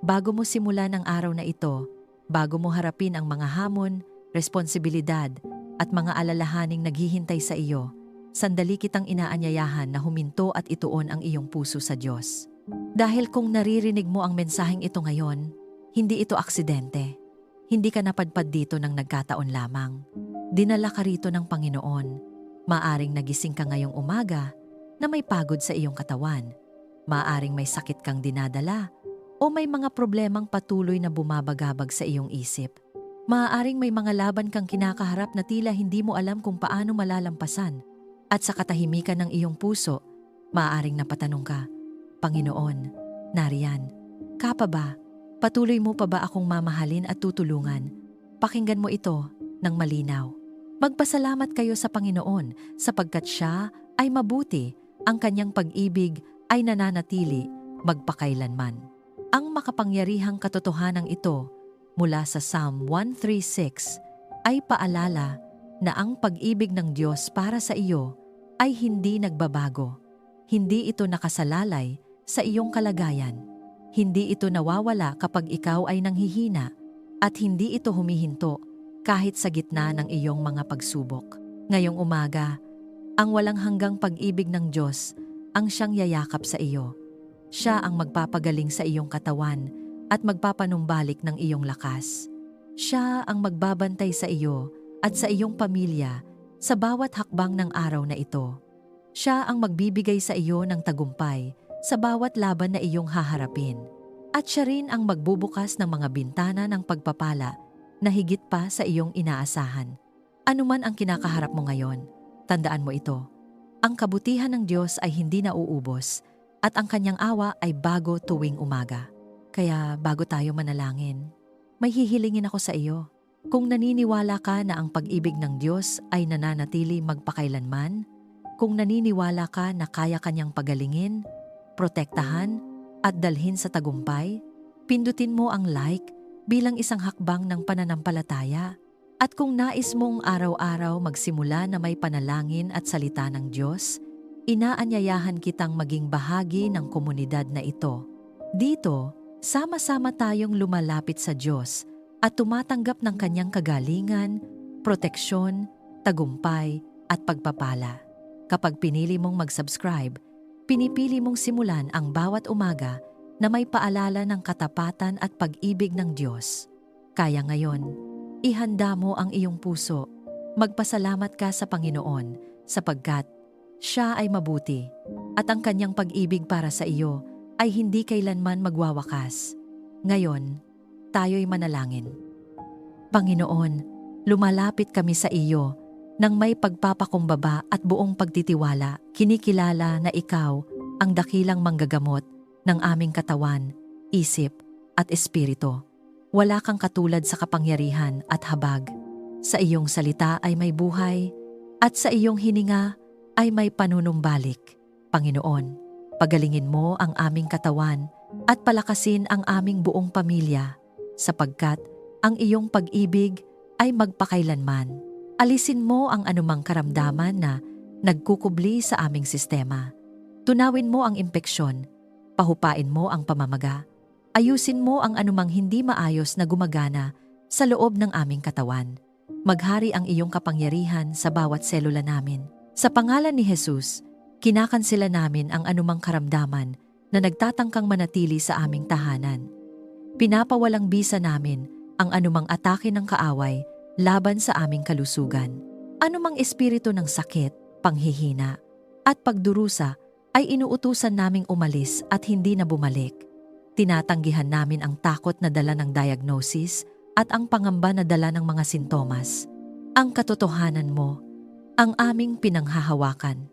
Bago mo simulan ang araw na ito, bago mo harapin ang mga hamon, responsibilidad, at mga alalahaning naghihintay sa iyo, sandali kitang inaanyayahan na huminto at ituon ang iyong puso sa Diyos. Dahil kung naririnig mo ang mensaheng ito ngayon, hindi ito aksidente. Hindi ka napadpad dito ng nagkataon lamang. Dinala ka rito ng Panginoon. Maaring nagising ka ngayong umaga na may pagod sa iyong katawan. Maaring may sakit kang dinadala o may mga problemang patuloy na bumabagabag sa iyong isip. Maaaring may mga laban kang kinakaharap na tila hindi mo alam kung paano malalampasan. At sa katahimikan ng iyong puso, maaaring napatanong ka, Panginoon, nariyan, ka pa ba? Patuloy mo pa ba akong mamahalin at tutulungan? Pakinggan mo ito ng malinaw. Magpasalamat kayo sa Panginoon sapagkat Siya ay mabuti, ang kanyang pag-ibig ay nananatili magpakailanman. Ang makapangyarihang katotohanan ito mula sa Psalm 136 ay paalala na ang pag-ibig ng Diyos para sa iyo ay hindi nagbabago. Hindi ito nakasalalay sa iyong kalagayan. Hindi ito nawawala kapag ikaw ay nanghihina at hindi ito humihinto kahit sa gitna ng iyong mga pagsubok. Ngayong umaga, ang walang hanggang pag-ibig ng Diyos ang siyang yayakap sa iyo. Siya ang magpapagaling sa iyong katawan at magpapanumbalik ng iyong lakas. Siya ang magbabantay sa iyo at sa iyong pamilya sa bawat hakbang ng araw na ito. Siya ang magbibigay sa iyo ng tagumpay sa bawat laban na iyong haharapin. At siya rin ang magbubukas ng mga bintana ng pagpapala na higit pa sa iyong inaasahan. Ano man ang kinakaharap mo ngayon, tandaan mo ito. Ang kabutihan ng Diyos ay hindi nauubos at ang kanyang awa ay bago tuwing umaga. Kaya bago tayo manalangin, may hihilingin ako sa iyo. Kung naniniwala ka na ang pag-ibig ng Diyos ay nananatili magpakailanman, kung naniniwala ka na kaya kanyang pagalingin, protektahan, at dalhin sa tagumpay, pindutin mo ang like bilang isang hakbang ng pananampalataya. At kung nais mong araw-araw magsimula na may panalangin at salita ng Diyos, inaanyayahan kitang maging bahagi ng komunidad na ito. Dito, sama-sama tayong lumalapit sa Diyos at tumatanggap ng kanyang kagalingan, proteksyon, tagumpay at pagpapala. Kapag pinili mong mag-subscribe, pinipili mong simulan ang bawat umaga na may paalala ng katapatan at pag-ibig ng Diyos. Kaya ngayon, ihanda mo ang iyong puso. Magpasalamat ka sa Panginoon sapagkat Siya ay mabuti at ang kanyang pag-ibig para sa iyo ay hindi kailanman magwawakas. Ngayon, tayo'y manalangin. Panginoon, lumalapit kami sa iyo nang may pagpapakumbaba at buong pagtitiwala, kinikilala na ikaw ang dakilang manggagamot ng aming katawan, isip at espiritu. Wala kang katulad sa kapangyarihan at habag. Sa iyong salita ay may buhay at sa iyong hininga ay may panunumbalik. Panginoon, pagalingin mo ang aming katawan at palakasin ang aming buong pamilya sapagkat ang iyong pag-ibig ay magpakailanman. Alisin mo ang anumang karamdaman na nagkukubli sa aming sistema. Tunawin mo ang impeksyon, pahupain mo ang pamamaga, ayusin mo ang anumang hindi maayos na gumagana sa loob ng aming katawan. Maghari ang iyong kapangyarihan sa bawat selula namin. Sa pangalan ni Jesus, kinakansela namin ang anumang karamdaman na nagtatangkang manatili sa aming tahanan. Pinapawalang bisa namin ang anumang atake ng kaaway laban sa aming kalusugan. Anumang espiritu ng sakit, panghihina, at pagdurusa ay inuutusan naming umalis at hindi na bumalik. Tinatanggihan namin ang takot na dala ng diagnosis at ang pangamba na dala ng mga sintomas. Ang katotohanan mo, ang aming pinanghahawakan.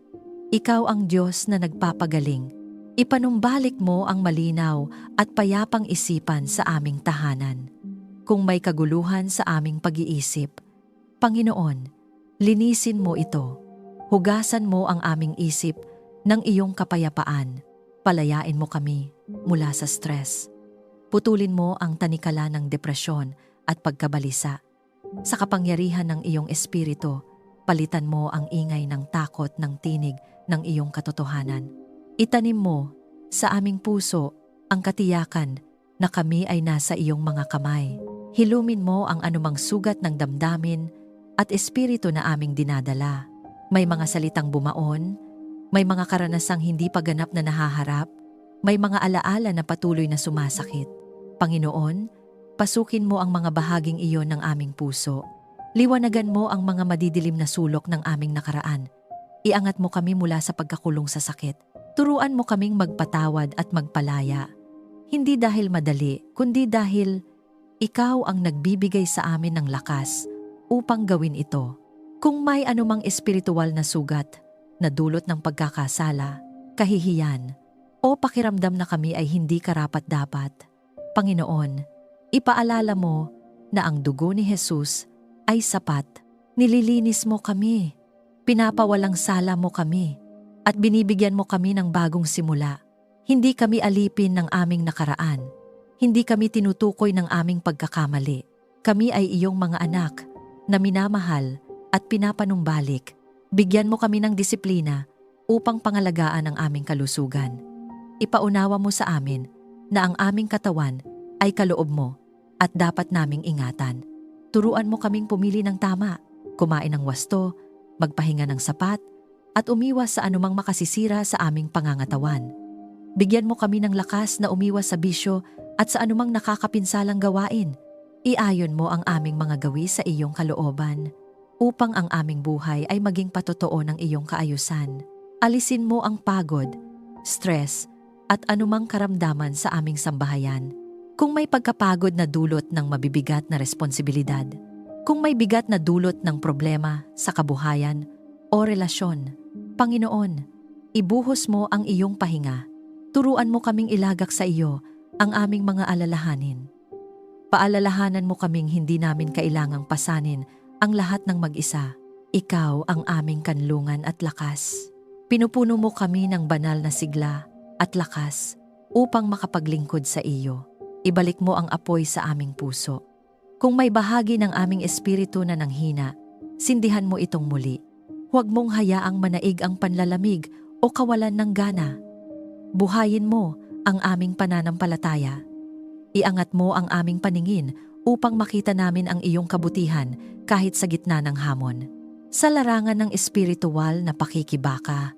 Ikaw ang Diyos na nagpapagaling. Ipanumbalik mo ang malinaw at payapang isipan sa aming tahanan. Kung may kaguluhan sa aming pag-iisip, Panginoon, linisin mo ito. Hugasan mo ang aming isip ng iyong kapayapaan. Palayain mo kami mula sa stress. Putulin mo ang tanikala ng depresyon at pagkabalisa. Sa kapangyarihan ng iyong espiritu, palitan mo ang ingay ng takot ng tinig ng iyong katotohanan. Itanim mo sa aming puso ang katiyakan na kami ay nasa iyong mga kamay. Hilumin mo ang anumang sugat ng damdamin at espiritu na aming dinadala. May mga salitang bumaon, may mga karanasang hindi pa ganap na nahaharap, may mga alaala na patuloy na sumasakit. Panginoon, pasukin mo ang mga bahaging iyon ng aming puso. Liwanagan mo ang mga madidilim na sulok ng aming nakaraan. Iangat mo kami mula sa pagkakulong sa sakit. Turuan mo kaming magpatawad at magpalaya. Hindi dahil madali, kundi dahil ikaw ang nagbibigay sa amin ng lakas upang gawin ito. Kung may anumang espiritual na sugat na dulot ng pagkakasala, kahihiyan, o pakiramdam na kami ay hindi karapat-dapat, Panginoon, ipaalala mo na ang dugo ni Jesus ay sapat. Nililinis mo kami, pinapawalang sala mo kami, at binibigyan mo kami ng bagong simula. Hindi kami alipin ng aming nakaraan. Hindi kami tinutukoy ng aming pagkakamali. Kami ay iyong mga anak na minamahal at pinapanumbalik. Bigyan mo kami ng disiplina upang pangalagaan ang aming kalusugan. Ipaunawa mo sa amin na ang aming katawan ay kaloob mo at dapat naming ingatan. Turuan mo kaming pumili ng tama, kumain ng wasto, magpahinga ng sapat, at umiwas sa anumang makasisira sa aming pangangatawan. Bigyan mo kami ng lakas na umiwas sa bisyo at sa anumang nakakapinsalang gawain. Iayon mo ang aming mga gawi sa iyong kalooban, upang ang aming buhay ay maging patotoo ng iyong kaayusan. Alisin mo ang pagod, stress, at anumang karamdaman sa aming sambahayan. Kung may pagkapagod na dulot ng mabibigat na responsibilidad, kung may bigat na dulot ng problema sa kabuhayan o relasyon, Panginoon, ibuhos mo ang iyong pahinga. Turuan mo kaming ilagak sa iyo ang aming mga alalahanin. Paalalahanan mo kaming hindi namin kailangang pasanin ang lahat ng mag-isa. Ikaw ang aming kanlungan at lakas. Pinupuno mo kami ng banal na sigla at lakas upang makapaglingkod sa iyo. Ibalik mo ang apoy sa aming puso. Kung may bahagi ng aming espiritu na nanghina, sindihan mo itong muli. Huwag mong hayaang manaig ang panlalamig o kawalan ng gana. Buhayin mo ang aming pananampalataya. Iangat mo ang aming paningin upang makita namin ang iyong kabutihan kahit sa gitna ng hamon. Sa larangan ng espiritual na pakikibaka,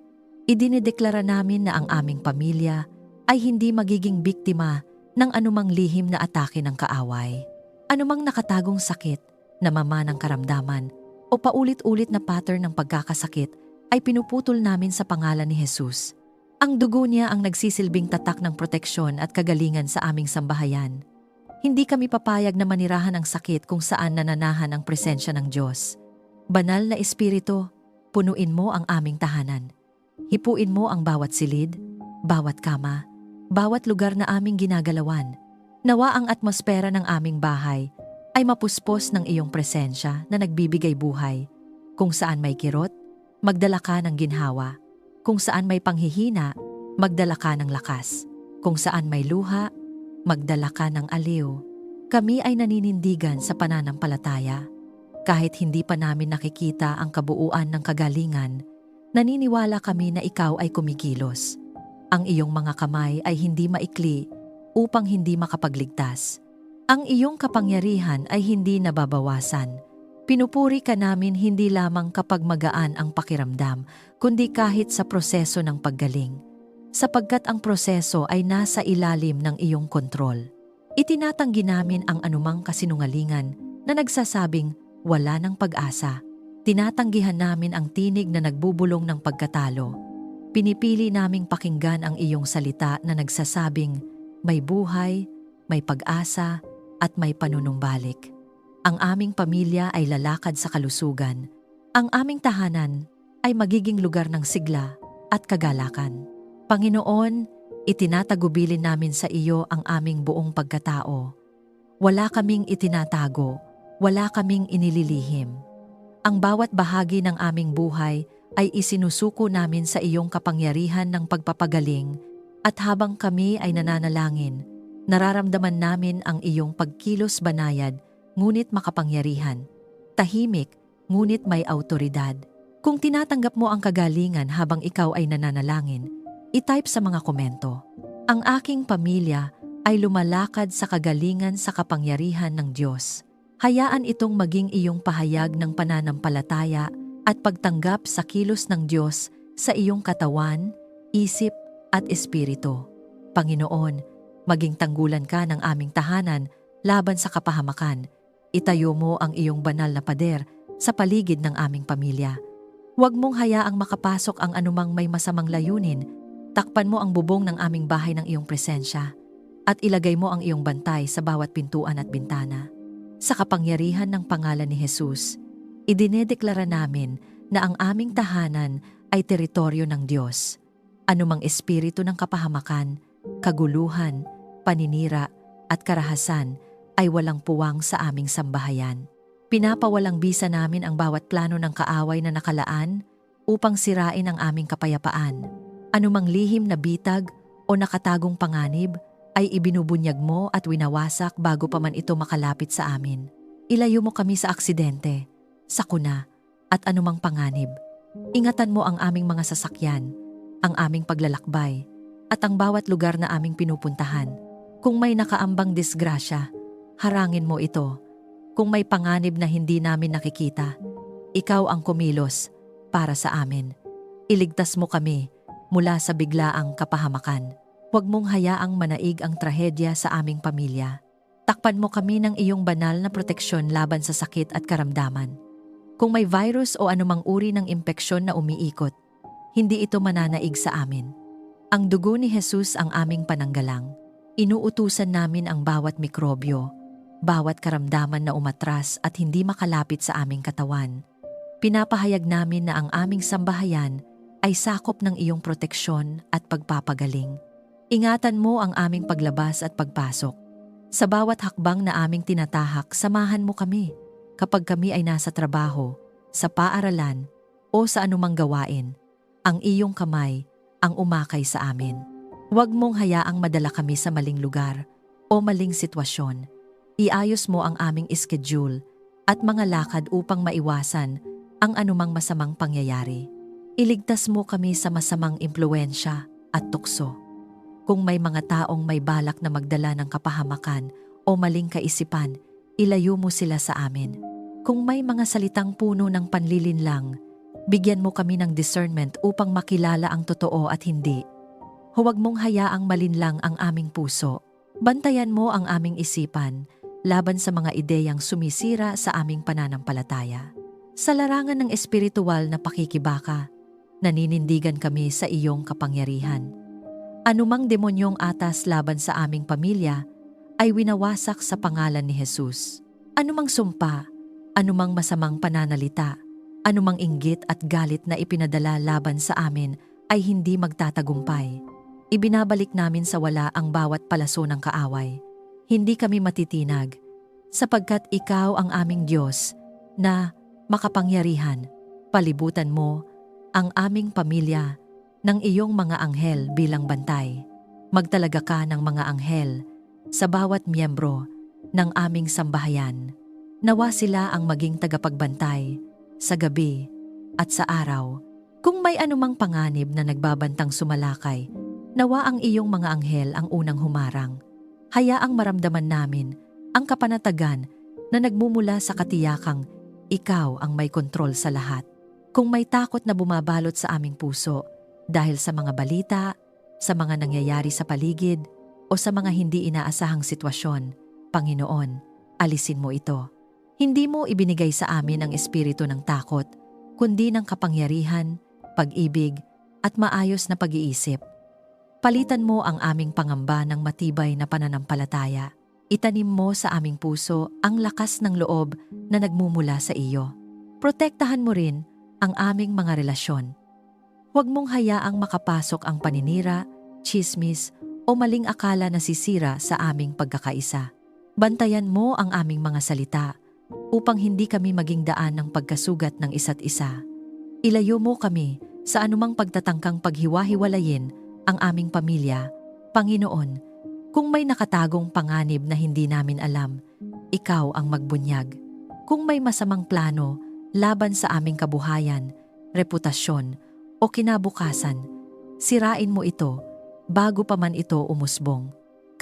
idinideklara namin na ang aming pamilya ay hindi magiging biktima ng anumang lihim na atake ng kaaway. Anumang nakatagong sakit, namamanang karamdaman, o paulit-ulit na pattern ng pagkakasakit ay pinuputol namin sa pangalan ni Jesus. Ang dugo niya ang nagsisilbing tatak ng proteksyon at kagalingan sa aming sambahayan. Hindi kami papayag na manirahan ang sakit kung saan nananahan ang presensya ng Diyos. Banal na Espiritu, punuin mo ang aming tahanan. Hipuin mo ang bawat silid, bawat kama, bawat lugar na aming ginagalawan. Nawa ang atmosfera ng aming bahay ay mapuspos ng iyong presensya na nagbibigay buhay. Kung saan may kirot, magdala ka ng ginhawa. Kung saan may panghihina, magdala ka ng lakas. Kung saan may luha, magdala ka ng aliw. Kami ay naninindigan sa pananampalataya. Kahit hindi pa namin nakikita ang kabuuan ng kagalingan, naniniwala kami na ikaw ay kumikilos. Ang iyong mga kamay ay hindi maikli upang hindi makapagligtas. Ang iyong kapangyarihan ay hindi nababawasan. Pinupuri ka namin hindi lamang kapag magaan ang pakiramdam, kundi kahit sa proseso ng paggaling. Sapagkat ang proseso ay nasa ilalim ng iyong kontrol. Itinatanggi namin ang anumang kasinungalingan na nagsasabing wala ng pag-asa. Tinatanggihan namin ang tinig na nagbubulong ng pagkatalo. Pinipili naming pakinggan ang iyong salita na nagsasabing may buhay, may pag-asa, at may panunumbalik. Ang aming pamilya ay lalakad sa kalusugan. Ang aming tahanan ay magiging lugar ng sigla at kagalakan. Panginoon, itinatagubilin namin sa iyo ang aming buong pagkatao. Wala kaming itinatago, wala kaming inililihim. Ang bawat bahagi ng aming buhay ay isinusuko namin sa iyong kapangyarihan ng pagpapagaling, at habang kami ay nananalangin, nararamdaman namin ang iyong pagkilos banayad, ngunit makapangyarihan. Tahimik, ngunit may awtoridad. Kung tinatanggap mo ang kagalingan habang ikaw ay nananalangin, i-type sa mga komento. Ang aking pamilya ay lumalakad sa kagalingan sa kapangyarihan ng Diyos. Hayaan itong maging iyong pahayag ng pananampalataya at pagtanggap sa kilos ng Diyos sa iyong katawan, isip at espiritu. Panginoon, maging tanggulan ka ng aming tahanan laban sa kapahamakan. Itayo mo ang iyong banal na pader sa paligid ng aming pamilya. Huwag mong hayaang makapasok ang anumang may masamang layunin. Takpan mo ang bubong ng aming bahay ng iyong presensya at ilagay mo ang iyong bantay sa bawat pintuan at bintana. Sa kapangyarihan ng pangalan ni Jesus, idinedeklara namin na ang aming tahanan ay teritoryo ng Diyos. Anumang espiritu ng kapahamakan, kaguluhan, paninira at karahasan ay walang puwang sa aming sambahayan. Pinapawalang bisa namin ang bawat plano ng kaaway na nakalaan upang sirain ang aming kapayapaan. Anumang lihim na bitag o nakatagong panganib ay ibinubunyag mo at winawasak bago pa man ito makalapit sa amin. Ilayo mo kami sa aksidente, sakuna at anumang panganib. Ingatan mo ang aming mga sasakyan, ang aming paglalakbay at ang bawat lugar na aming pinupuntahan. Kung may nakaambang disgrasya, harangin mo ito. Kung may panganib na hindi namin nakikita, ikaw ang kumilos para sa amin. Iligtas mo kami mula sa biglaang kapahamakan. Huwag mong hayaang manaig ang trahedya sa aming pamilya. Takpan mo kami ng iyong banal na proteksyon laban sa sakit at karamdaman. Kung may virus o anumang uri ng impeksyon na umiikot, hindi ito mananaig sa amin. Ang dugo ni Jesus ang aming pananggalang. Inuutusan namin ang bawat mikrobyo, bawat karamdaman na umatras at hindi makalapit sa aming katawan. Pinapahayag namin na ang aming sambahayan ay sakop ng iyong proteksyon at pagpapagaling. Ingatan mo ang aming paglabas at pagpasok. Sa bawat hakbang na aming tinatahak, samahan mo kami kapag kami ay nasa trabaho, sa paaralan o sa anumang gawain. Ang iyong kamay ang umakay sa amin. Huwag mong hayaang madala kami sa maling lugar o maling sitwasyon. Iayos mo ang aming schedule at mga lakad upang maiwasan ang anumang masamang pangyayari. Iligtas mo kami sa masamang impluwensya at tukso. Kung may mga taong may balak na magdala ng kapahamakan o maling kaisipan, ilayo mo sila sa amin. Kung may mga salitang puno ng panlilinlang, bigyan mo kami ng discernment upang makilala ang totoo at hindi. Huwag mong hayaang malinlang ang aming puso. Bantayan mo ang aming isipan laban sa mga ideyang sumisira sa aming pananampalataya. Sa larangan ng espiritual na pakikibaka, naninindigan kami sa iyong kapangyarihan. Anumang demonyong atas laban sa aming pamilya ay winawasak sa pangalan ni Jesus. Anumang sumpa, anumang masamang pananalita, anumang inggit at galit na ipinadala laban sa amin ay hindi magtatagumpay. Ibinabalik namin sa wala ang bawat palaso ng kaaway. Hindi kami matitinag, sapagkat ikaw ang aming Diyos na makapangyarihan. Palibutan mo ang aming pamilya ng iyong mga anghel bilang bantay. Magtalaga ka ng mga anghel sa bawat miyembro ng aming sambahayan. Nawa sila ang maging tagapagbantay sa gabi at sa araw. Kung may anumang panganib na nagbabantang sumalakay, nawa ang iyong mga anghel ang unang humarang. Hayaang maramdaman namin ang kapanatagan na nagmumula sa katiyakang ikaw ang may kontrol sa lahat. Kung may takot na bumabalot sa aming puso dahil sa mga balita, sa mga nangyayari sa paligid, o sa mga hindi inaasahang sitwasyon, Panginoon, alisin mo ito. Hindi mo ibinigay sa amin ang espiritu ng takot, kundi ng kapangyarihan, pag-ibig, at maayos na pag-iisip. Palitan mo ang aming pangamba ng matibay na pananampalataya. Itanim mo sa aming puso ang lakas ng loob na nagmumula sa iyo. Protektahan mo rin ang aming mga relasyon. Huwag mong hayaang makapasok ang paninira, tsismis, o maling akala na sisira sa aming pagkakaisa. Bantayan mo ang aming mga salita upang hindi kami maging daan ng pagkasugat ng isa't isa. Ilayo mo kami sa anumang pagtatangkang paghiwa-hiwalayin ang aming pamilya. Panginoon, kung may nakatagong panganib na hindi namin alam, ikaw ang magbunyag. Kung may masamang plano laban sa aming kabuhayan, reputasyon, o kinabukasan, sirain mo ito bago pa man ito umusbong.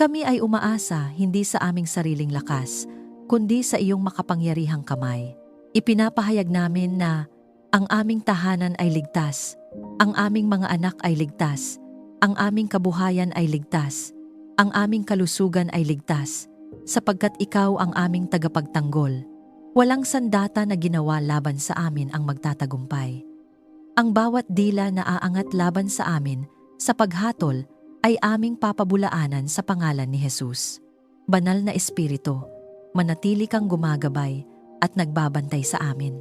Kami ay umaasa hindi sa aming sariling lakas, kundi sa iyong makapangyarihang kamay. Ipinapahayag namin na ang aming tahanan ay ligtas, ang aming mga anak ay ligtas, ang aming kabuhayan ay ligtas, ang aming kalusugan ay ligtas, sapagkat ikaw ang aming tagapagtanggol. Walang sandata na ginawa laban sa amin ang magtatagumpay. Ang bawat dila na aangat laban sa amin sa paghatol ay aming papabulaanan sa pangalan ni Jesus. Banal na Espiritu, manatili kang gumagabay at nagbabantay sa amin.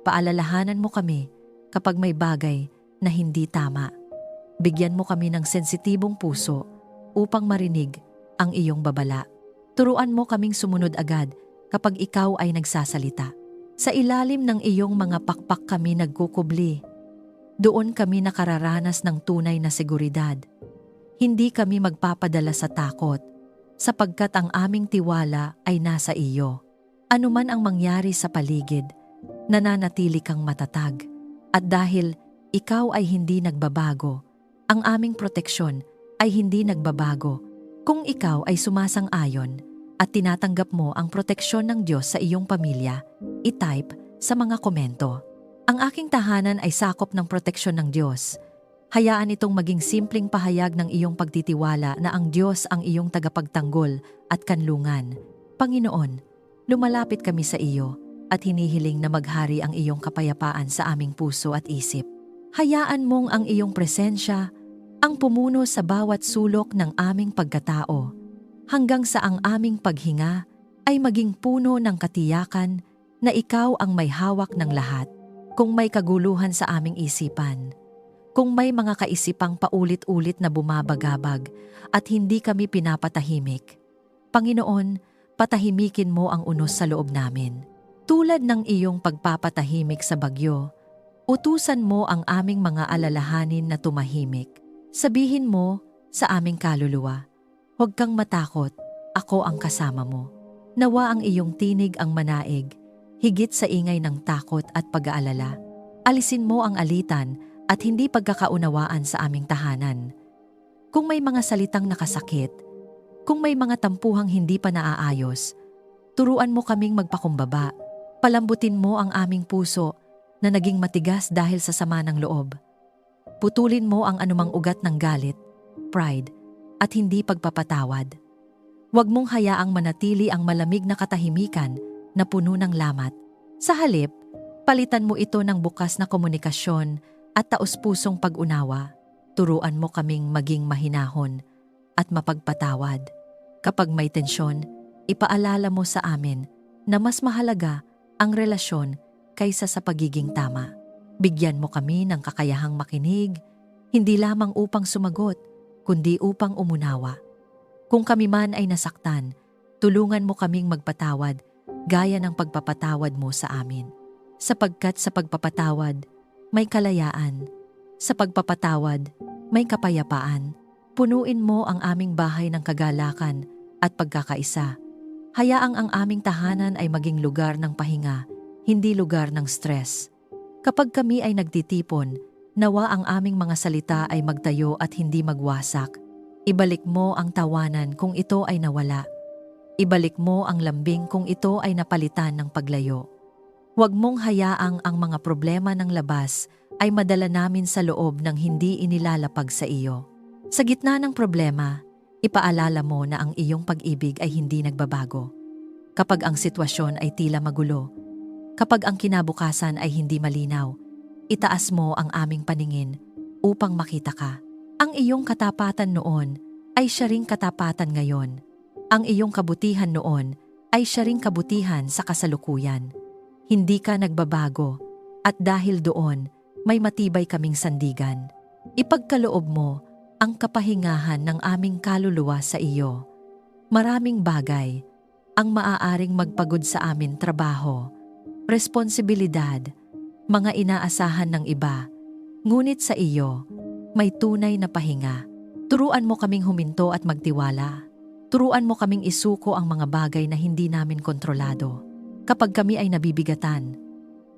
Paalalahanan mo kami kapag may bagay na hindi tama. Bigyan mo kami ng sensitibong puso upang marinig ang iyong babala. Turuan mo kaming sumunod agad kapag ikaw ay nagsasalita. Sa ilalim ng iyong mga pakpak kami nagkukubli. Doon kami nakararanas ng tunay na seguridad. Hindi kami magpapadala sa takot, sapagkat ang aming tiwala ay nasa iyo. Ano man ang mangyari sa paligid, nananatili kang matatag. At dahil ikaw ay hindi nagbabago, ang aming proteksyon ay hindi nagbabago. Kung ikaw ay sumasang-ayon at tinatanggap mo ang proteksyon ng Diyos sa iyong pamilya, i-type sa mga komento. Ang aking tahanan ay sakop ng proteksyon ng Diyos. Hayaan itong maging simpleng pahayag ng iyong pagtitiwala na ang Diyos ang iyong tagapagtanggol at kanlungan. Panginoon, lumalapit kami sa iyo at hinihiling na maghari ang iyong kapayapaan sa aming puso at isip. Hayaan mong ang iyong presensya ang pumuno sa bawat sulok ng aming pagkatao, hanggang sa ang aming paghinga ay maging puno ng katiyakan na ikaw ang may hawak ng lahat. Kung may kaguluhan sa aming isipan, kung may mga kaisipang paulit-ulit na bumabagabag at hindi kami pinapatahimik, Panginoon, patahimikin mo ang unos sa loob namin. Tulad ng iyong pagpapatahimik sa bagyo, utusan mo ang aming mga alalahanin na tumahimik. Sabihin mo sa aming kaluluwa, huwag kang matakot, ako ang kasama mo. Nawa ang iyong tinig ang manaig, higit sa ingay ng takot at pag-aalala. Alisin mo ang alitan at hindi pagkakaunawaan sa aming tahanan. Kung may mga salitang nakasakit, kung may mga tampuhang hindi pa naaayos, turuan mo kaming magpakumbaba. Palambutin mo ang aming puso na naging matigas dahil sa sama ng loob. Putulin mo ang anumang ugat ng galit, pride, at hindi pagpapatawad. Huwag mong hayaang manatili ang malamig na katahimikan na puno ng lamat. Sa halip, palitan mo ito ng bukas na komunikasyon at taus-pusong pag-unawa. Turuan mo kaming maging mahinahon at mapagpatawad. Kapag may tensyon, ipaalala mo sa amin na mas mahalaga ang relasyon kaysa sa pagiging tama. Bigyan mo kami ng kakayahang makinig, hindi lamang upang sumagot, kundi upang umunawa. Kung kami man ay nasaktan, tulungan mo kaming magpatawad gaya ng pagpapatawad mo sa amin. Sapagkat sa pagpapatawad, may kalayaan. Sa pagpapatawad, may kapayapaan. Punuin mo ang aming bahay ng kagalakan at pagkakaisa. Hayaang ang aming tahanan ay maging lugar ng pahinga, hindi lugar ng stress. Kapag kami ay nagtitipon, nawa ang aming mga salita ay magtayo at hindi magwasak. Ibalik mo ang tawanan kung ito ay nawala. Ibalik mo ang lambing kung ito ay napalitan ng paglayo. Huwag mong hayaang ang mga problema ng labas ay madala namin sa loob ng hindi inilalapag sa iyo. Sa gitna ng problema, ipaalala mo na ang iyong pag-ibig ay hindi nagbabago. Kapag ang sitwasyon ay tila magulo, kapag ang kinabukasan ay hindi malinaw, itaas mo ang aming paningin upang makita ka. Ang iyong katapatan noon ay siya ring katapatan ngayon. Ang iyong kabutihan noon ay siya ring kabutihan sa kasalukuyan. Hindi ka nagbabago at dahil doon may matibay kaming sandigan. Ipagkaloob mo ang kapahingahan ng aming kaluluwa sa iyo. Maraming bagay ang maaaring magpagod sa amin trabaho, responsibilidad, mga inaasahan ng iba. Ngunit sa iyo, may tunay na pahinga. Turuan mo kaming huminto at magtiwala. Turuan mo kaming isuko ang mga bagay na hindi namin kontrolado. Kapag kami ay nabibigatan,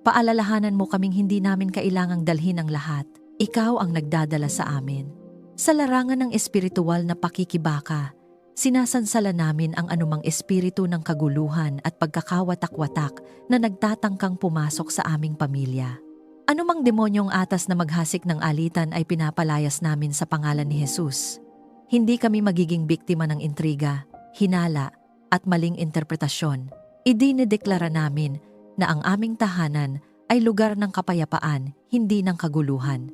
paalalahanan mo kaming hindi namin kailangang dalhin ang lahat. Ikaw ang nagdadala sa amin. Sa larangan ng espiritual na pakikibaka, Sinasansala namin ang anumang espiritu ng kaguluhan at pagkakawatak-watak na nagtatangkang pumasok sa aming pamilya. Anumang demonyong atas na maghasik ng alitan ay pinapalayas namin sa pangalan ni Jesus. Hindi kami magiging biktima ng intriga, hinala, at maling interpretasyon. Idinedeklara namin na ang aming tahanan ay lugar ng kapayapaan, hindi ng kaguluhan.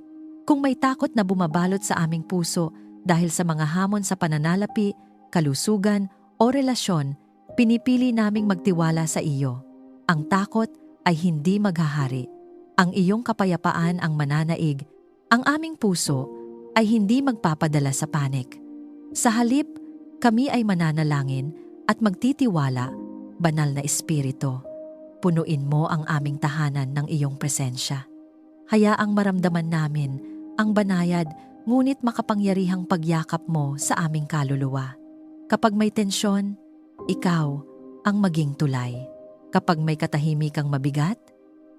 Kung may takot na bumabalot sa aming puso dahil sa mga hamon sa pananalapi, kalusugan o relasyon, pinipili naming magtiwala sa iyo. Ang takot ay hindi maghahari. Ang iyong kapayapaan ang mananaig. Ang aming puso ay hindi magpapadala sa panik. Sa halip, kami ay mananalangin at magtitiwala, banal na espiritu. Punuin mo ang aming tahanan ng iyong presensya. Hayaang maramdaman namin ang banayad ngunit makapangyarihang pagyakap mo sa aming kaluluwa. Kapag may tensyon, ikaw ang maging tulay. Kapag may katahimikang mabigat,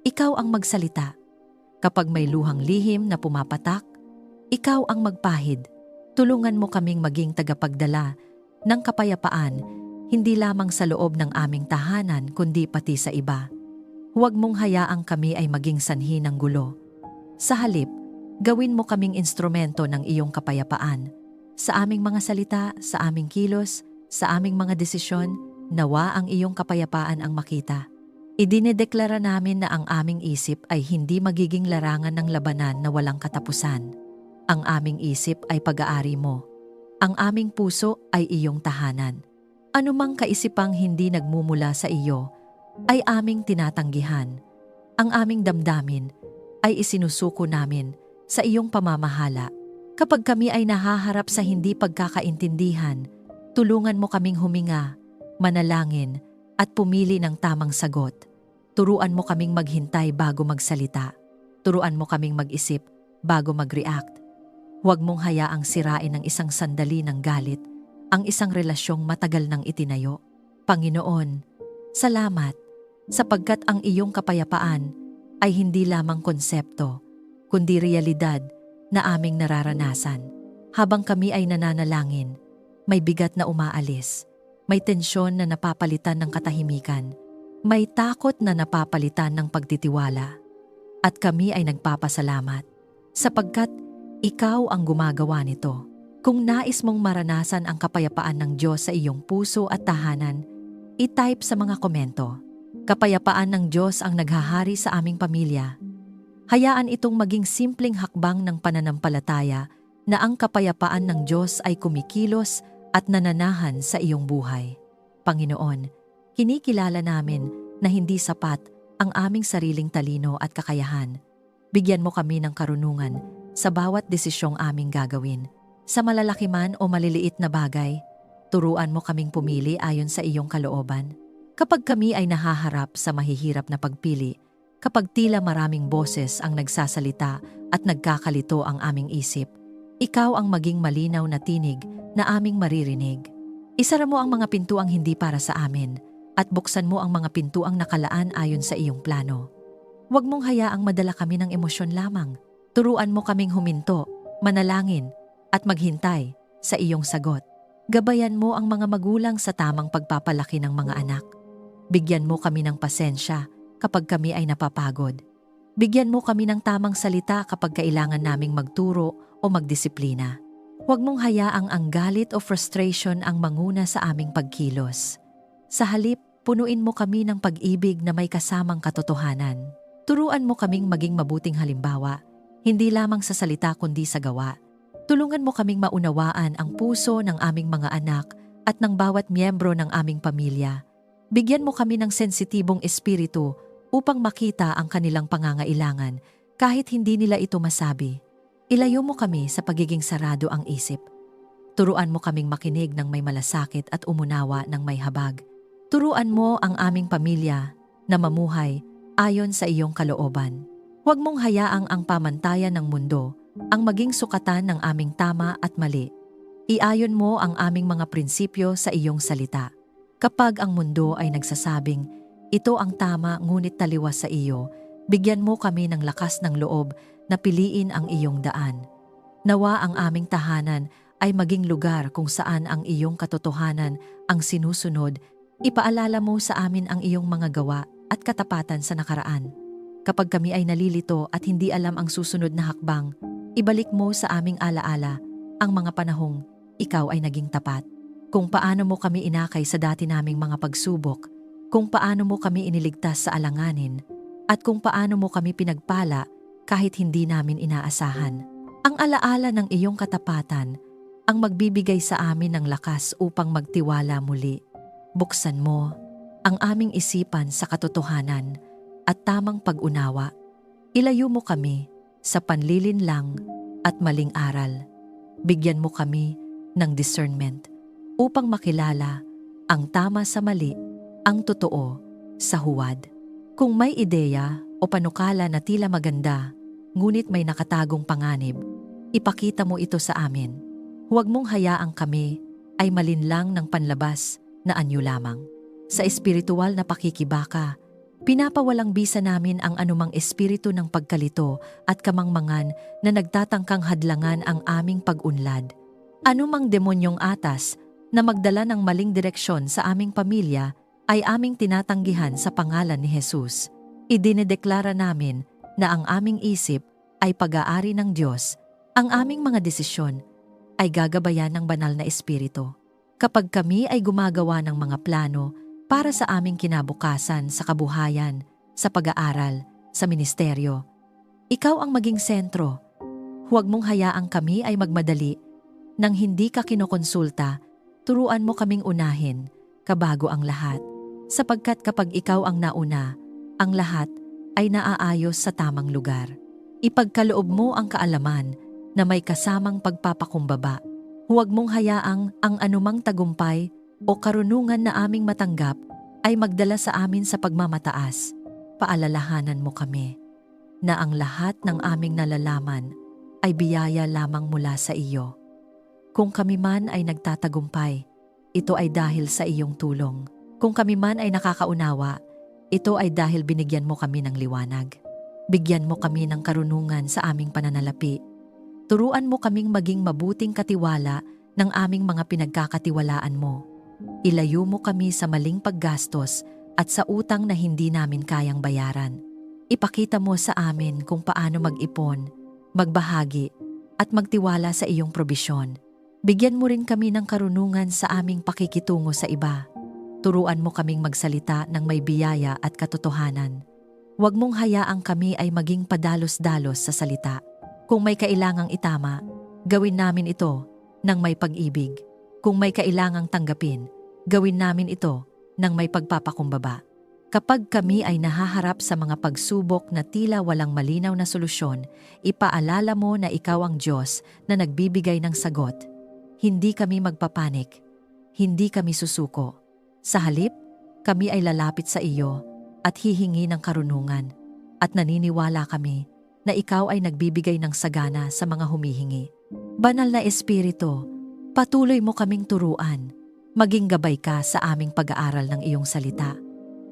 ikaw ang magsalita. Kapag may luhang lihim na pumapatak, ikaw ang magpahid. Tulungan mo kaming maging tagapagdala ng kapayapaan, hindi lamang sa loob ng aming tahanan kundi pati sa iba. Huwag mong hayaang kami ay maging sanhi ng gulo. Sa halip, gawin mo kaming instrumento ng iyong kapayapaan. Sa aming mga salita, sa aming kilos, sa aming mga desisyon, nawa ang iyong kapayapaan ang makita. Idinedeklara namin na ang aming isip ay hindi magiging larangan ng labanan na walang katapusan. Ang aming isip ay pag-aari mo. Ang aming puso ay iyong tahanan. Anumang kaisipang hindi nagmumula sa iyo ay aming tinatanggihan. Ang aming damdamin ay isinusuko namin sa iyong pamamahala. Kapag kami ay nahaharap sa hindi pagkakaintindihan, tulungan mo kaming huminga, manalangin at pumili ng tamang sagot. Turuan mo kaming maghintay bago magsalita. Turuan mo kaming mag-isip bago mag-react. Huwag mong hayaang sirain ng isang sandali ng galit ang isang relasyong matagal nang itinayo. Panginoon, salamat sapagkat ang iyong kapayapaan ay hindi lamang konsepto, kundi realidad na aming nararanasan. Habang kami ay nananalangin, may bigat na umaalis, may tensyon na napapalitan ng katahimikan, may takot na napapalitan ng pagtitiwala. At kami ay nagpapasalamat sapagkat ikaw ang gumagawa nito. Kung nais mong maranasan ang kapayapaan ng Diyos sa iyong puso at tahanan, i-type sa mga komento. Kapayapaan ng Diyos ang naghahari sa aming pamilya. Hayaan itong maging simpleng hakbang ng pananampalataya na ang kapayapaan ng Diyos ay kumikilos at nananahan sa iyong buhay. Panginoon, kinikilala namin na hindi sapat ang aming sariling talino at kakayahan. Bigyan mo kami ng karunungan sa bawat desisyong aming gagawin. Sa malalaki man o maliliit na bagay, turuan mo kaming pumili ayon sa iyong kalooban. Kapag kami ay nahaharap sa mahihirap na pagpili, kapag tila maraming boses ang nagsasalita at nagkakalito ang aming isip, ikaw ang maging malinaw na tinig na aming maririnig. Isara mo ang mga pintuang hindi para sa amin at buksan mo ang mga pintuang nakalaan ayon sa iyong plano. Huwag mong hayaang madala kami ng emosyon lamang. Turuan mo kaming huminto, manalangin, at maghintay sa iyong sagot. Gabayan mo ang mga magulang sa tamang pagpapalaki ng mga anak. Bigyan mo kami ng pasensya kapag kami ay napapagod. Bigyan mo kami ng tamang salita kapag kailangan naming magturo o magdisiplina. Huwag mong hayaang ang galit o frustration ang manguna sa aming pagkilos. Sa halip, punuin mo kami ng pag-ibig na may kasamang katotohanan. Turuan mo kaming maging mabuting halimbawa, hindi lamang sa salita kundi sa gawa. Tulungan mo kaming maunawaan ang puso ng aming mga anak at ng bawat miyembro ng aming pamilya. Bigyan mo kami ng sensitibong espiritu upang makita ang kanilang pangangailangan kahit hindi nila ito masabi. Ilayo mo kami sa pagiging sarado ang isip. Turuan mo kaming makinig ng may malasakit at umunawa ng may habag. Turuan mo ang aming pamilya na mamuhay ayon sa iyong kalooban. Huwag mong hayaang ang pamantayan ng mundo ang maging sukatan ng aming tama at mali. Iayon mo ang aming mga prinsipyo sa iyong salita. Kapag ang mundo ay nagsasabing, ito ang tama ngunit taliwas sa iyo, bigyan mo kami ng lakas ng loob na piliin ang iyong daan. Nawa ang aming tahanan ay maging lugar kung saan ang iyong katotohanan ang sinusunod. Ipaalala mo sa amin ang iyong mga gawa at katapatan sa nakaraan. Kapag kami ay nalilito at hindi alam ang susunod na hakbang, ibalik mo sa aming alaala ang mga panahong ikaw ay naging tapat. Kung paano mo kami inakay sa dati naming mga pagsubok, kung paano mo kami iniligtas sa alanganin, at kung paano mo kami pinagpala kahit hindi namin inaasahan. Ang alaala ng iyong katapatan ang magbibigay sa amin ng lakas upang magtiwala muli. Buksan mo ang aming isipan sa katotohanan at tamang pag-unawa. Ilayo mo kami sa panlilinlang at maling aral. Bigyan mo kami ng discernment upang makilala ang tama sa mali, ang totoo sa huwad. Kung may ideya o panukala na tila maganda, ngunit may nakatagong panganib, ipakita mo ito sa amin. Huwag mong hayaang kami ay malinlang ng panlabas na anyo lamang. Sa espiritual na pakikibaka, pinapawalang bisa namin ang anumang espiritu ng pagkalito at kamangmangan na nagtatangkang hadlangan ang aming pag-unlad. Anumang demonyong atas na magdala ng maling direksyon sa aming pamilya ay aming tinatanggihan sa pangalan ni Jesus. Idinedeklara namin na ang aming isip ay pag-aari ng Diyos. Ang aming mga desisyon ay gagabayan ng banal na espiritu. Kapag kami ay gumagawa ng mga plano para sa aming kinabukasan sa kabuhayan, sa pag-aaral, sa ministeryo, ikaw ang maging sentro. Huwag mong hayaang kami ay magmadali. Nang hindi ka kinokonsulta, turuan mo kaming unahin, kabago ang lahat. Sapagkat kapag ikaw ang nauna, ang lahat ay naaayos sa tamang lugar. Ipagkaloob mo ang kaalaman na may kasamang pagpapakumbaba. Huwag mong hayaang ang anumang tagumpay o karunungan na aming matanggap ay magdala sa amin sa pagmamataas. Paalalahanan mo kami na ang lahat ng aming nalalaman ay biyaya lamang mula sa iyo. Kung kami man ay nagtatagumpay, ito ay dahil sa iyong tulong. Kung kami man ay nakakaunawa, ito ay dahil binigyan mo kami ng liwanag. Bigyan mo kami ng karunungan sa aming pananalapi. Turuan mo kaming maging mabuting katiwala ng aming mga pinagkakatiwalaan mo. Ilayo mo kami sa maling paggastos at sa utang na hindi namin kayang bayaran. Ipakita mo sa amin kung paano mag-ipon, magbahagi, at magtiwala sa iyong probisyon. Bigyan mo rin kami ng karunungan sa aming pakikitungo sa iba. Turuan mo kaming magsalita ng may biyaya at katotohanan. Huwag mong hayaang kami ay maging padalos-dalos sa salita. Kung may kailangang itama, gawin namin ito ng may pag-ibig. Kung may kailangang tanggapin, gawin namin ito ng may pagpapakumbaba. Kapag kami ay nahaharap sa mga pagsubok na tila walang malinaw na solusyon, ipaalala mo na ikaw ang Diyos na nagbibigay ng sagot. Hindi kami magpapanik. Hindi kami susuko. Sa halip, kami ay lalapit sa iyo at hihingi ng karunungan. At naniniwala kami na ikaw ay nagbibigay ng sagana sa mga humihingi. Banal na Espiritu, patuloy mo kaming turuan. Maging gabay ka sa aming pag-aaral ng iyong salita.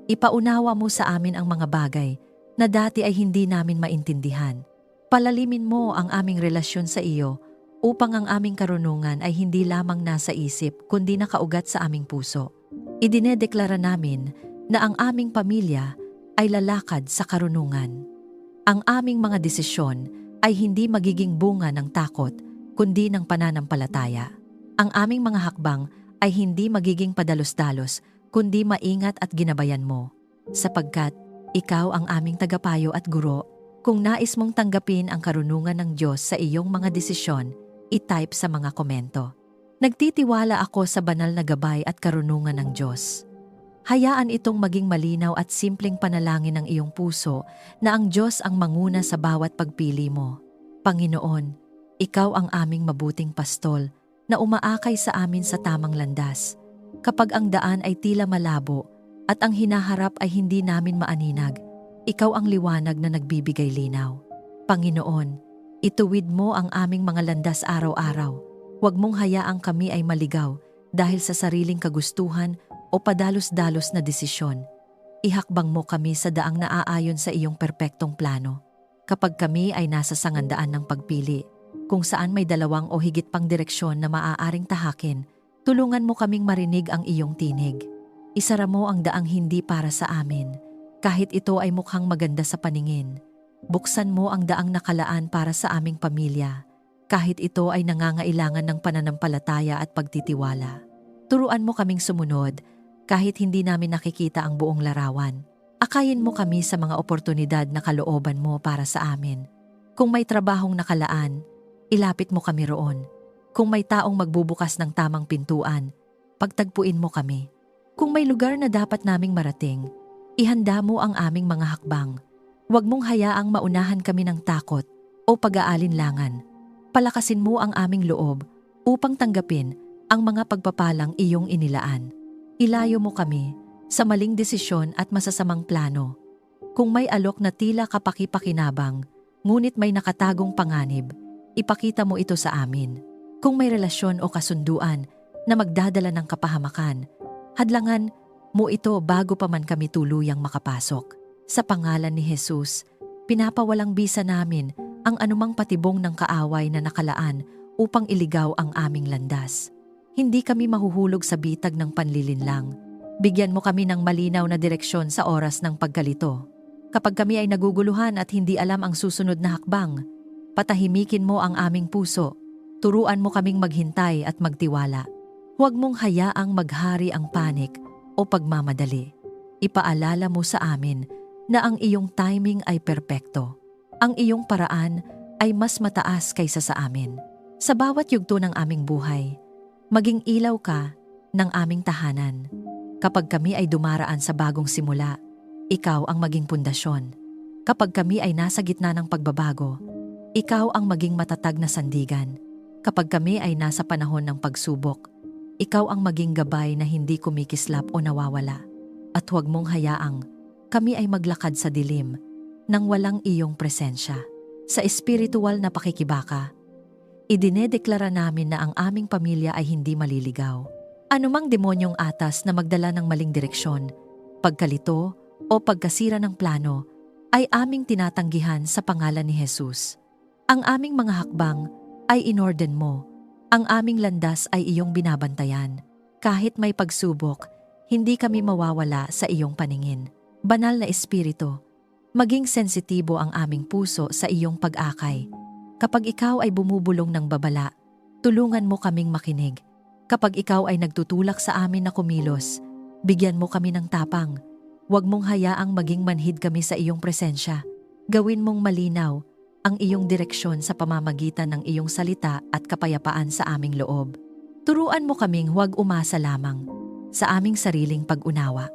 Ipaunawa mo sa amin ang mga bagay na dati ay hindi namin maintindihan. Palalimin mo ang aming relasyon sa iyo upang ang aming karunungan ay hindi lamang nasa isip kundi nakaugat sa aming puso. Idinedeklara namin na ang aming pamilya ay lalakad sa karunungan. Ang aming mga desisyon ay hindi magiging bunga ng takot kundi ng pananampalataya. Ang aming mga hakbang ay hindi magiging padalos-dalos kundi maingat at ginabayan mo. Sapagkat ikaw ang aming tagapayo at guro, kung nais mong tanggapin ang karunungan ng Diyos sa iyong mga desisyon, i-type sa mga komento. Nagtitiwala ako sa banal na gabay at karunungan ng Diyos. Hayaan itong maging malinaw at simpleng panalangin ng iyong puso na ang Diyos ang manguna sa bawat pagpili mo. Panginoon, ikaw ang aming mabuting pastol na umaakay sa amin sa tamang landas. Kapag ang daan ay tila malabo at ang hinaharap ay hindi namin maaninag, ikaw ang liwanag na nagbibigay linaw. Panginoon, ituwid mo ang aming mga landas araw-araw. Huwag mong hayaang kami ay maligaw dahil sa sariling kagustuhan o padalos-dalos na desisyon. Ihakbang mo kami sa daang naaayon sa iyong perpektong plano. Kapag kami ay nasa sangandaan ng pagpili, Kung saan may dalawang o higit pang direksyon na maaaring tahakin, tulungan mo kaming marinig ang iyong tinig. Isara mo ang daang hindi para sa amin, kahit ito ay mukhang maganda sa paningin. Buksan mo ang daang nakalaan para sa aming pamilya, kahit ito ay nangangailangan ng pananampalataya at pagtitiwala. Turuan mo kaming sumunod, kahit hindi namin nakikita ang buong larawan. Akayin mo kami sa mga oportunidad na kalooban mo para sa amin. Kung may trabahong nakalaan, ilapit mo kami roon. Kung may taong magbubukas ng tamang pintuan, pagtagpuin mo kami. Kung may lugar na dapat naming marating, ihanda mo ang aming mga hakbang. Huwag mong hayaang maunahan kami ng takot o pag-aalinlangan. Palakasin mo ang aming loob upang tanggapin ang mga pagpapalang iyong inilaan. Ilayo mo kami sa maling desisyon at masasamang plano. Kung may alok na tila kapaki-pakinabang, ngunit may nakatagong panganib, ipakita mo ito sa amin. Kung may relasyon o kasunduan na magdadala ng kapahamakan, hadlangan mo ito bago pa man kami tuluyang makapasok. Sa pangalan ni Jesus, pinapawalang bisa namin ang anumang patibong ng kaaway na nakalaan upang iligaw ang aming landas. Hindi kami mahuhulog sa bitag ng panlilinlang. Bigyan mo kami ng malinaw na direksyon sa oras ng pagkalito. Kapag kami ay naguguluhan at hindi alam ang susunod na hakbang, patahimikin mo ang aming puso. Turuan mo kaming maghintay at magtiwala. Huwag mong hayaang maghari ang panik o pagmamadali. Ipaalala mo sa amin na ang iyong timing ay perpekto. Ang iyong paraan ay mas mataas kaysa sa amin. Sa bawat yugto ng aming buhay, maging ilaw ka ng aming tahanan. Kapag kami ay dumaraan sa bagong simula, ikaw ang maging pundasyon. Kapag kami ay nasa gitna ng pagbabago, ikaw ang maging matatag na sandigan. Kapag kami ay nasa panahon ng pagsubok, ikaw ang maging gabay na hindi kumikislap o nawawala. At huwag mong hayaang kami ay maglakad sa dilim nang walang iyong presensya. Sa espiritual na pakikibaka, idinedeklara namin na ang aming pamilya ay hindi maliligaw. Anumang demonyong atas na magdala ng maling direksyon, pagkalito o pagkasira ng plano ay aming tinatanggihan sa pangalan ni Jesus. Ang aming mga hakbang ay inorden mo. Ang aming landas ay iyong binabantayan. Kahit may pagsubok, hindi kami mawawala sa iyong paningin. Banal na Espiritu, maging sensitibo ang aming puso sa iyong pag-akay. Kapag ikaw ay bumubulong ng babala, tulungan mo kaming makinig. Kapag ikaw ay nagtutulak sa amin na kumilos, bigyan mo kami ng tapang. Huwag mong hayaang maging manhid kami sa iyong presensya. Gawin mong malinaw ang iyong direksyon sa pamamagitan ng iyong salita at kapayapaan sa aming loob. Turuan mo kaming huwag umasa lamang sa aming sariling pag-unawa.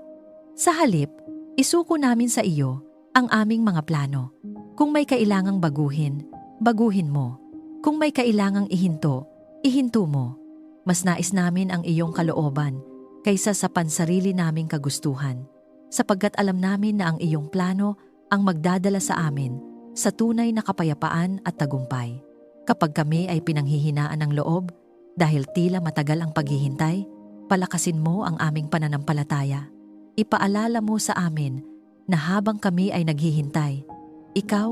Sa halip, isuko namin sa iyo ang aming mga plano. Kung may kailangang baguhin, baguhin mo. Kung may kailangang ihinto, ihinto mo. Mas nais namin ang iyong kalooban kaysa sa pansarili naming kagustuhan, sapagkat alam namin na ang iyong plano ang magdadala sa amin sa tunay na kapayapaan at tagumpay. Kapag kami ay pinanghihinaan ng loob dahil tila matagal ang paghihintay, palakasin mo ang aming pananampalataya. Ipaalala mo sa amin na habang kami ay naghihintay, ikaw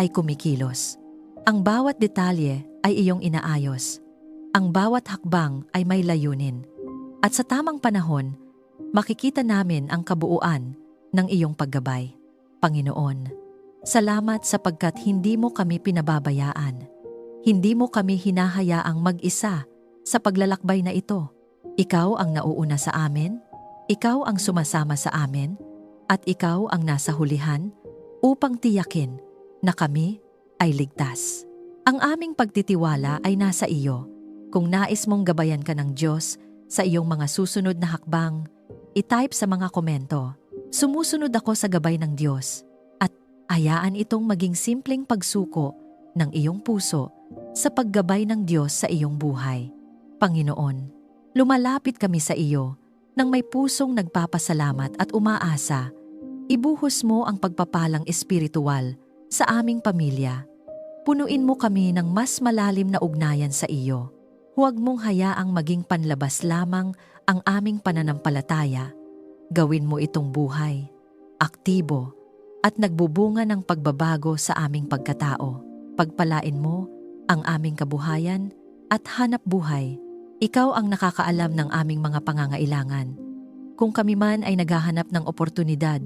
ay kumikilos. Ang bawat detalye ay iyong inaayos. Ang bawat hakbang ay may layunin. At sa tamang panahon, makikita namin ang kabuuan ng iyong paggabay. Panginoon, salamat sapagkat hindi mo kami pinababayaan. Hindi mo kami hinahayaang mag-isa sa paglalakbay na ito. Ikaw ang nauuna sa amin, ikaw ang sumasama sa amin, at ikaw ang nasa hulihan upang tiyakin na kami ay ligtas. Ang aming pagtitiwala ay nasa iyo. Kung nais mong gabayan ka ng Diyos sa iyong mga susunod na hakbang, i-type sa mga komento, "Sumusunod ako sa gabay ng Diyos." Hayaan itong maging simpleng pagsuko ng iyong puso sa paggabay ng Diyos sa iyong buhay. Panginoon, lumalapit kami sa iyo nang may pusong nagpapasalamat at umaasa. Ibuhos mo ang pagpapalang espiritual sa aming pamilya. Punuin mo kami ng mas malalim na ugnayan sa iyo. Huwag mong hayaang maging panlabas lamang ang aming pananampalataya. Gawin mo itong buhay, aktibo, at nagbubunga ng pagbabago sa aming pagkatao. Pagpalain mo ang aming kabuhayan at hanap buhay. Ikaw ang nakakaalam ng aming mga pangangailangan. Kung kami man ay naghahanap ng oportunidad,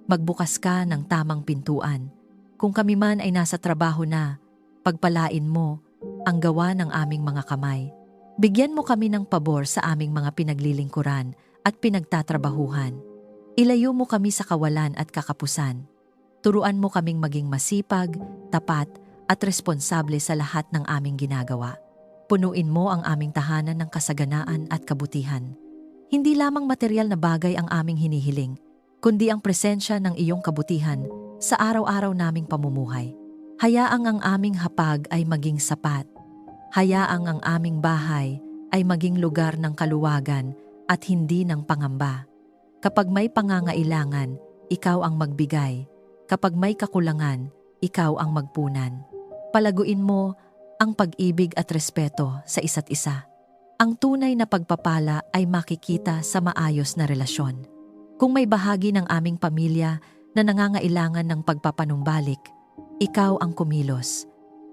magbukas ka ng tamang pintuan. Kung kami man ay nasa trabaho na, pagpalain mo ang gawa ng aming mga kamay. Bigyan mo kami ng pabor sa aming mga pinaglilingkuran at pinagtatrabahuhan. Ilayo mo kami sa kawalan at kakapusan. Turuan mo kaming maging masipag, tapat at responsable sa lahat ng aming ginagawa. Punuin mo ang aming tahanan ng kasaganaan at kabutihan. Hindi lamang material na bagay ang aming hinihiling, kundi ang presensya ng iyong kabutihan sa araw-araw naming pamumuhay. Hayaang ang aming hapag ay maging sapat. Hayaang ang aming bahay ay maging lugar ng kaluwagan at hindi ng pangamba. Kapag may pangangailangan, ikaw ang magbigay. Kapag may kakulangan, ikaw ang magpunan. Palaguin mo ang pag-ibig at respeto sa isa't isa. Ang tunay na pagpapala ay makikita sa maayos na relasyon. Kung may bahagi ng aming pamilya na nangangailangan ng pagpapanumbalik, ikaw ang kumilos.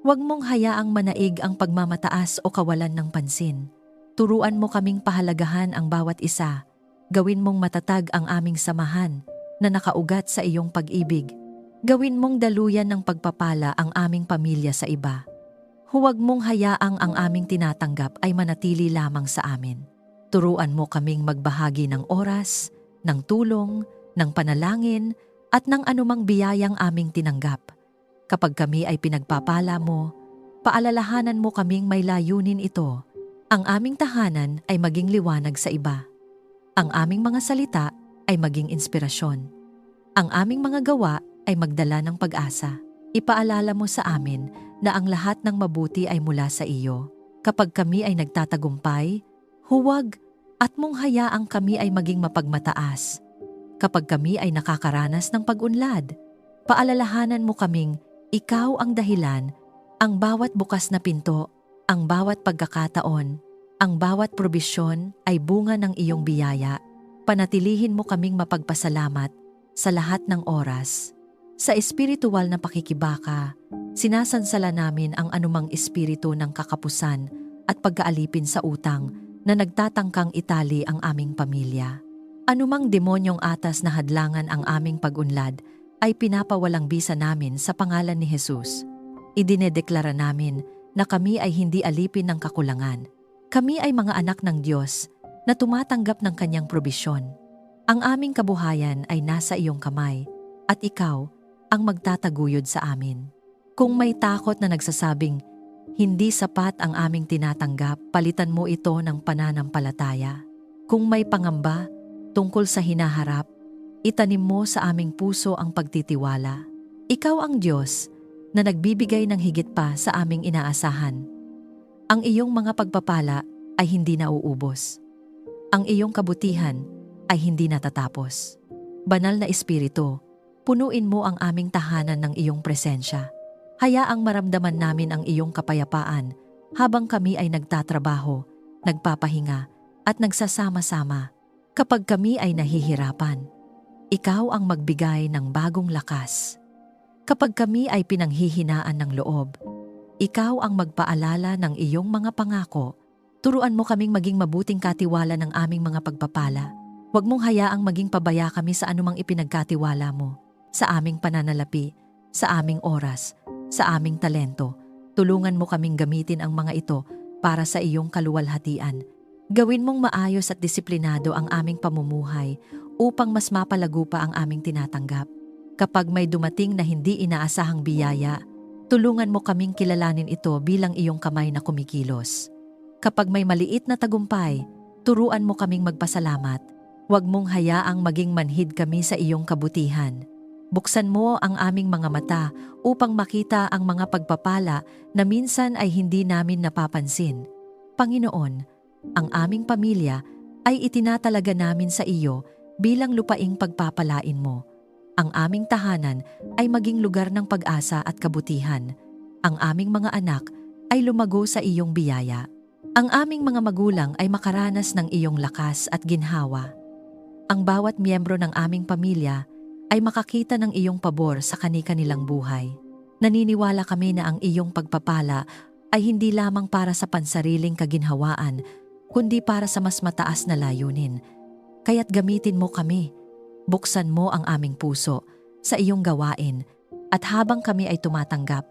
Huwag mong hayaang manaig ang pagmamataas o kawalan ng pansin. Turuan mo kaming pahalagahan ang bawat isa. Gawin mong matatag ang aming samahan na nakaugat sa iyong pag-ibig. Gawin mong daluyan ng pagpapala ang aming pamilya sa iba. Huwag mong hayaang ang aming tinatanggap ay manatili lamang sa amin. Turuan mo kaming magbahagi ng oras, ng tulong, ng panalangin, at ng anumang biyayang aming tinanggap. Kapag kami ay pinagpapala mo, paalalahanan mo kaming may layunin ito. Ang aming tahanan ay maging liwanag sa iba. Ang aming mga salita ay maging inspirasyon. Ang aming mga gawa ay magdala ng pag-asa. Ipaalala mo sa amin na ang lahat ng mabuti ay mula sa iyo. Kapag kami ay nagtatagumpay, huwag at mong hayaang kami ay maging mapagmataas. Kapag kami ay nakakaranas ng pag-unlad, paalalahanan mo kaming ikaw ang dahilan, ang bawat bukas na pinto, ang bawat pagkakataon, ang bawat probisyon ay bunga ng iyong biyaya. Panatilihin mo kaming mapagpasalamat sa lahat ng oras. Sa espiritual na pakikibaka, sinasansala namin ang anumang espiritu ng kakapusan at pagkaalipin sa utang na nagtatangkang itali ang aming pamilya. Anumang demonyong atas na hadlangan ang aming pag-unlad ay pinapawalang bisa namin sa pangalan ni Jesus. Idinedeklara namin na kami ay hindi alipin ng kakulangan. Kami ay mga anak ng Diyos na tumatanggap ng kanyang probisyon. Ang aming kabuhayan ay nasa iyong kamay at ikaw ang magtataguyod sa amin. Kung may takot na nagsasabing, hindi sapat ang aming tinatanggap, palitan mo ito ng pananampalataya. Kung may pangamba tungkol sa hinaharap, itanim mo sa aming puso ang pagtitiwala. Ikaw ang Diyos na nagbibigay ng higit pa sa aming inaasahan. Ang iyong mga pagpapala ay hindi nauubos. Ang iyong kabutihan ay hindi natatapos. Banal na Espiritu, punuin mo ang aming tahanan ng iyong presensya. Hayaang maramdaman namin ang iyong kapayapaan habang kami ay nagtatrabaho, nagpapahinga at nagsasama-sama. Kapag kami ay nahihirapan, ikaw ang magbigay ng bagong lakas. Kapag kami ay pinanghihinaan ng loob, ikaw ang magpaalala ng iyong mga pangako. Turuan mo kaming maging mabuting katiwala ng aming mga pagpapala. Huwag mong hayaang maging pabaya kami sa anumang ipinagkatiwala mo, sa aming pananalapi, sa aming oras, sa aming talento. Tulungan mo kaming gamitin ang mga ito para sa iyong kaluwalhatian. Gawin mong maayos at disiplinado ang aming pamumuhay upang mas mapalago pa ang aming tinatanggap. Kapag may dumating na hindi inaasahang biyaya, tulungan mo kaming kilalanin ito bilang iyong kamay na kumikilos. Kapag may maliit na tagumpay, turuan mo kaming magpasalamat. Huwag mong hayaang maging manhid kami sa iyong kabutihan. Buksan mo ang aming mga mata upang makita ang mga pagpapala na minsan ay hindi namin napapansin. Panginoon, ang aming pamilya ay itinatalaga namin sa iyo bilang lupaing pagpapalain mo. Ang aming tahanan ay maging lugar ng pag-asa at kabutihan. Ang aming mga anak ay lumago sa iyong biyaya. Ang aming mga magulang ay makaranas ng iyong lakas at ginhawa. Ang bawat miyembro ng aming pamilya ay makakita ng iyong pabor sa kani-kanilang buhay. Naniniwala kami na ang iyong pagpapala ay hindi lamang para sa pansariling kaginhawaan, kundi para sa mas mataas na layunin. Kaya't gamitin mo kami. Buksan mo ang aming puso sa iyong gawain at habang kami ay tumatanggap,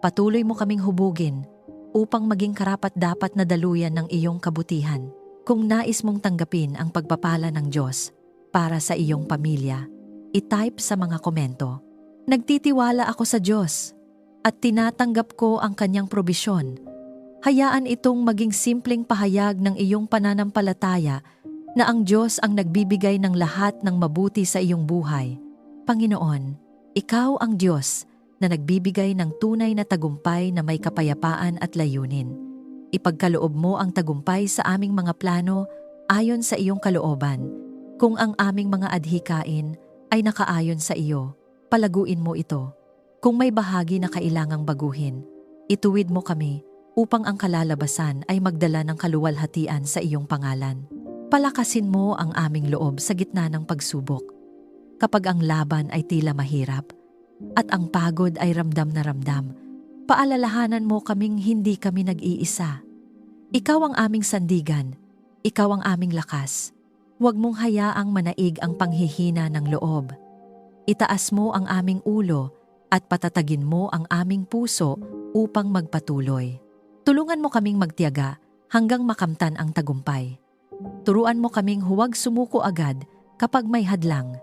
patuloy mo kaming hubugin upang maging karapat-dapat na daluyan ng iyong kabutihan. Kung nais mong tanggapin ang pagpapala ng Diyos para sa iyong pamilya, i-type sa mga komento. Nagtitiwala ako sa Diyos at tinatanggap ko ang kanyang probisyon. Hayaan itong maging simpleng pahayag ng iyong pananampalataya na ang Diyos ang nagbibigay ng lahat ng mabuti sa iyong buhay. Panginoon, ikaw ang Diyos na nagbibigay ng tunay na tagumpay na may kapayapaan at layunin. Ipagkaloob mo ang tagumpay sa aming mga plano ayon sa iyong kalooban. Kung ang aming mga adhikain ay nakaayon sa iyo, palaguin mo ito. Kung may bahagi na kailangang baguhin, ituwid mo kami upang ang kalalabasan ay magdala ng kaluwalhatian sa iyong pangalan. Palakasin mo ang aming loob sa gitna ng pagsubok. Kapag ang laban ay tila mahirap at ang pagod ay ramdam na ramdam, paalalahanan mo kaming hindi kami nag-iisa. Ikaw ang aming sandigan, ikaw ang aming lakas. Huwag mong hayaang manaig ang panghihina ng loob. Itaas mo ang aming ulo at patatagin mo ang aming puso upang magpatuloy. Tulungan mo kaming magtiyaga hanggang makamtan ang tagumpay. Turuan mo kaming huwag sumuko agad kapag may hadlang.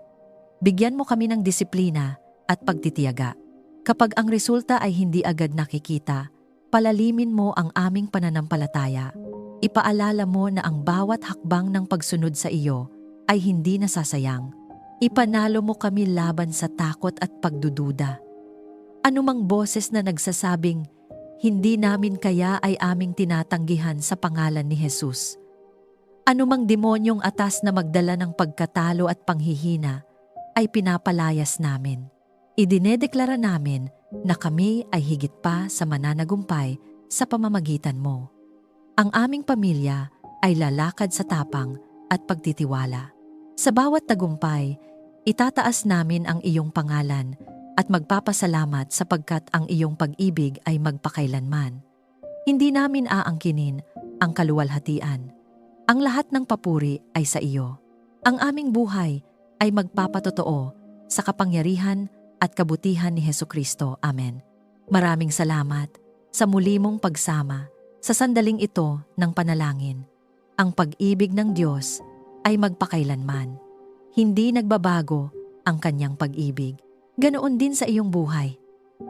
Bigyan mo kami ng disiplina at pagtitiyaga. Kapag ang resulta ay hindi agad nakikita, palalimin mo ang aming pananampalataya. Ipaalala mo na ang bawat hakbang ng pagsunod sa iyo ay hindi nasasayang. Ipanalo mo kami laban sa takot at pagdududa. Anumang boses na nagsasabing, hindi namin kaya ay aming tinatanggihan sa pangalan ni Jesus. Anumang demonyong atas na magdala ng pagkatalo at panghihina ay pinapalayas namin. Idinedeklara namin na kami ay higit pa sa mananagumpay sa pamamagitan mo. Ang aming pamilya ay lalakad sa tapang at pagtitiwala. Sa bawat tagumpay, itataas namin ang iyong pangalan at magpapasalamat sapagkat ang iyong pag-ibig ay magpakailanman. Hindi namin aangkinin ang kaluwalhatian. Ang lahat ng papuri ay sa iyo. Ang aming buhay ay magpapatotoo sa kapangyarihan at kabutihan ni Hesukristo. Amen. Maraming salamat sa muli mong pagsama sa sandaling ito ng panalangin. Ang pag-ibig ng Diyos ay magpakailanman. Hindi nagbabago ang kanyang pag-ibig. Ganoon din sa iyong buhay.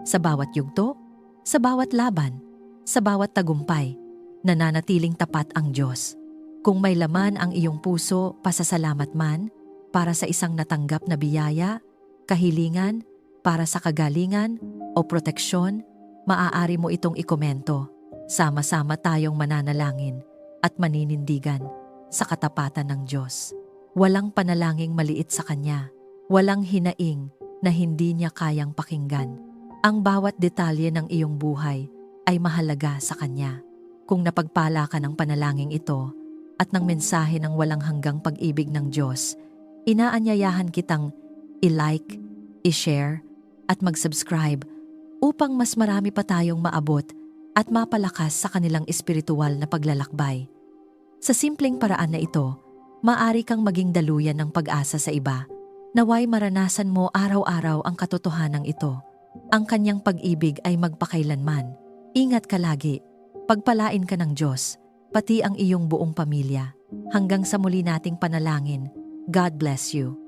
Sa bawat yugto, sa bawat laban, sa bawat tagumpay, nananatiling tapat ang Diyos. Kung may laman ang iyong puso, pasasalamat man para sa isang natanggap na biyaya, kahilingan, para sa kagalingan o proteksyon, maaari mo itong ikomento. Sama-sama tayong mananalangin at maninindigan sa katapatan ng Diyos. Walang panalangin maliit sa Kanya. Walang hinaing na hindi Niya kayang pakinggan. Ang bawat detalye ng iyong buhay ay mahalaga sa Kanya. Kung napagpala ka ng panalangin ito at ng mensahe ng walang hanggang pag-ibig ng Diyos, inaanyayahan kitang i-like, i-share at mag-subscribe upang mas marami pa tayong maabot at mapalakas sa kanilang espiritual na paglalakbay. Sa simpleng paraan na ito, maaari kang maging daluyan ng pag-asa sa iba. Naway maranasan mo araw-araw ang katotohanan ito. Ang kanyang pag-ibig ay magpakailanman. Ingat ka lagi. Pagpalain ka ng Diyos, pati ang iyong buong pamilya. Hanggang sa muli nating panalangin. God bless you.